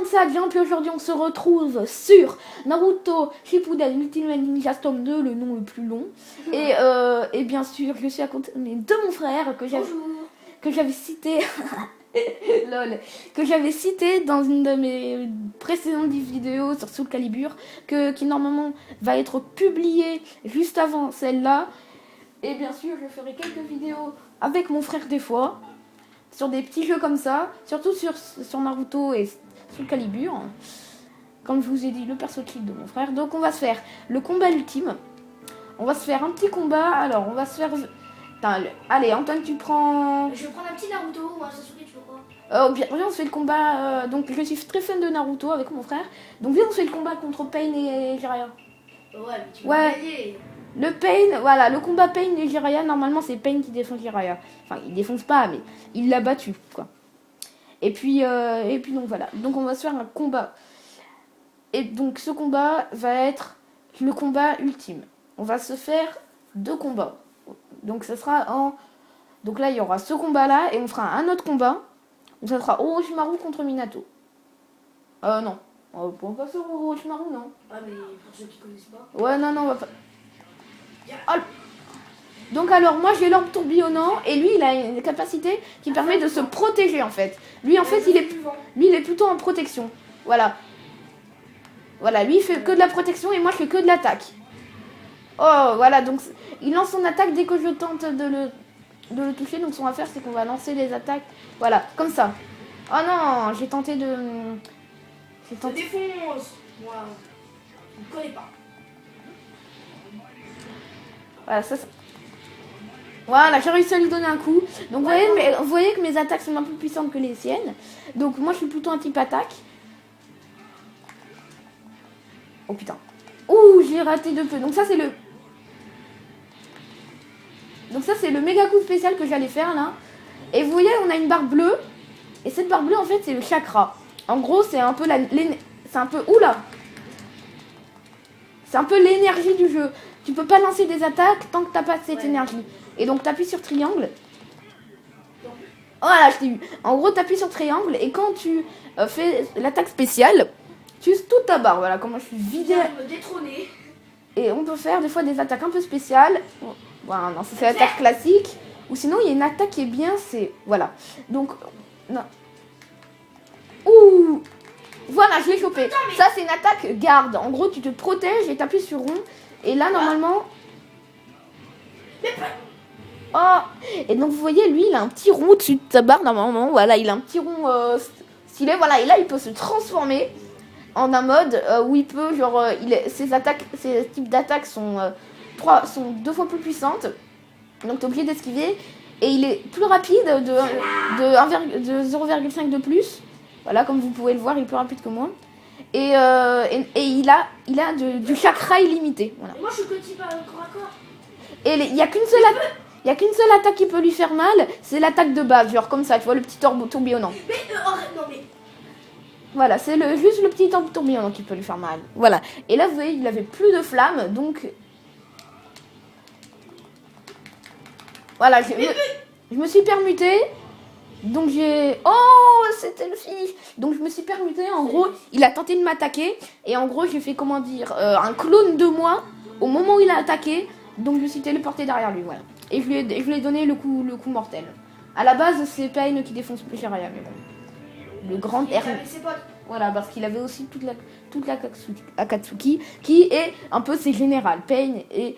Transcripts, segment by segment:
ça, Jump, et aujourd'hui on se retrouve sur Naruto Shippuden Ultimate Ninja Storm 2, le nom le plus long. Et bien sûr, je suis accompagnée de mon frère que j'avais cité... lol, que j'avais cité dans une de mes précédentes vidéos sur Soul Calibur, qui normalement va être publiée juste avant celle-là. Et bien sûr, je ferai quelques vidéos avec mon frère des fois, sur des petits jeux comme ça, surtout sur Naruto et Soul Calibur. Comme je vous ai dit, le perso de de mon frère. Donc on va se faire le combat ultime. On va se faire un petit combat. Alors, on va se faire... Allez, Antoine, tu prends... Je vais prendre un petit Naruto ou un Sasuke, tu veux quoi? Bien, on se fait le combat... donc, je suis très fan de Naruto avec mon frère. Donc, viens, on se fait le combat contre Pain et Jiraiya. Ouais, mais tu vas gagner. Le Pain, voilà, le combat Pain et Jiraiya, normalement, c'est Pain qui défonce Jiraiya. Enfin, il défonce pas, mais il l'a battu, quoi. Et puis donc, voilà. Donc, on va se faire un combat. Et donc, ce combat va être le combat ultime. On va se faire 2 combats. Donc ça sera en... Donc là, il y aura ce combat-là, et on fera un autre combat. Donc ça sera Orochimaru contre Minato. Non. On va pas faire Orochimaru, non. Ah, mais pour ceux qui connaissent pas... Ouais, non, on va pas... Oh. Donc alors, moi, j'ai l'orbe tourbillonnant, et lui, il a une capacité qui permet de se protéger, en fait. Lui, en fait, il est plutôt en protection. Voilà. Voilà, lui, il fait que de la protection, et moi, je fais que de l'attaque. Oh, voilà, donc il lance son attaque dès que je tente de le toucher. Donc, ce qu'on va faire, c'est qu'on va lancer les attaques. Voilà, comme ça. Oh non, j'ai tenté de... Ça défonce. Moi, je ne connais pas. Voilà, ça... Voilà, j'ai réussi à lui donner un coup. Donc, vous voyez que mes attaques sont un peu puissantes que les siennes. Donc, moi, je suis plutôt un type attaque. Oh, putain. Ouh, j'ai raté de peu. Donc, ça, c'est le... Donc ça, c'est le méga coup spécial que j'allais faire, là. Et vous voyez, on a une barre bleue. Et cette barre bleue, en fait, c'est le chakra. En gros, c'est un peu c'est un peu... Oula! C'est un peu l'énergie du jeu. Tu peux pas lancer des attaques tant que t'as pas cette énergie. Et donc, t'appuies sur triangle. Voilà, je t'ai eu. En gros, t'appuies sur triangle. Et quand tu fais l'attaque spéciale, tu uses toute ta barre. Voilà, comment je suis vidée. Me détrôner. Et on peut faire des fois des attaques un peu spéciales. Voilà, non, c'est l'attaque classique. Ou sinon, il y a une attaque qui est bien, c'est... Voilà. Donc, non. Ouh! Voilà, je l'ai chopé. Ça, c'est une attaque garde. En gros, tu te protèges et t'appuies sur rond. Et là, normalement... Oh! Et donc, vous voyez, lui, il a un petit rond au-dessus de sa barre, normalement. Voilà, il a un petit rond stylé. Voilà, et là, il peut se transformer en un mode où il peut, genre... ses types d'attaques sont 2 fois plus puissantes. Donc, t'es obligé d'esquiver. Et il est plus rapide de 0,5 de plus. Voilà, comme vous pouvez le voir, il est plus rapide que moi. Et il a du chakra illimité. Voilà. Et moi, je suis petit par corps à corps. Et il n'y a qu'une seule attaque qui peut lui faire mal, c'est l'attaque de base. Genre comme ça, tu vois, le petit orbe tourbillonnant. Mais non, mais... Voilà, c'est juste le petit orbe tourbillonnant qui peut lui faire mal. Voilà. Et là, vous voyez, il avait plus de flammes, donc... Voilà, je me suis permutée. Donc j'ai... Oh, c'était le fiche. Donc je me suis permutée. En gros, il a tenté de m'attaquer. Et en gros, j'ai fait, comment dire, un clone de moi au moment où il a attaqué. Donc je me suis téléportée derrière lui, voilà. Et je lui ai donné le coup mortel. À la base, c'est Pain qui défonce Jiraiya, mais bon. Le grand R. Voilà, parce qu'il avait aussi toute la Akatsuki, qui est un peu ses générales. Pain et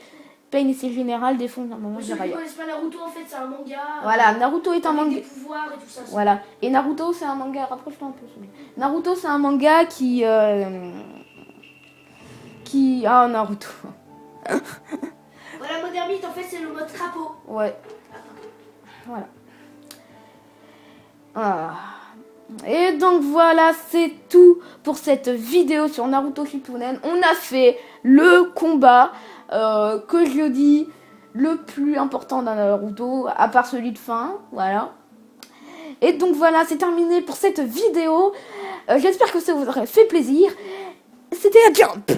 ses générales défendent normalement Jiraiya. Ceux qui connaissent pas Naruto, en fait, c'est un manga. Voilà, Naruto est un manga. Des pouvoirs et tout ça. Voilà. Et Naruto, c'est un manga. Rapproche-toi un peu. Naruto, c'est un manga qui. Ah, Naruto. Voilà, Modern Beat, en fait, c'est le mode crapaud. Ouais. Voilà. Ah. Et donc voilà, c'est tout pour cette vidéo sur Naruto Shippuden. On a fait le combat que je dis le plus important d'un Naruto, à part celui de fin, voilà. Et donc voilà, c'est terminé pour cette vidéo. J'espère que ça vous aurait fait plaisir. C'était la Jump.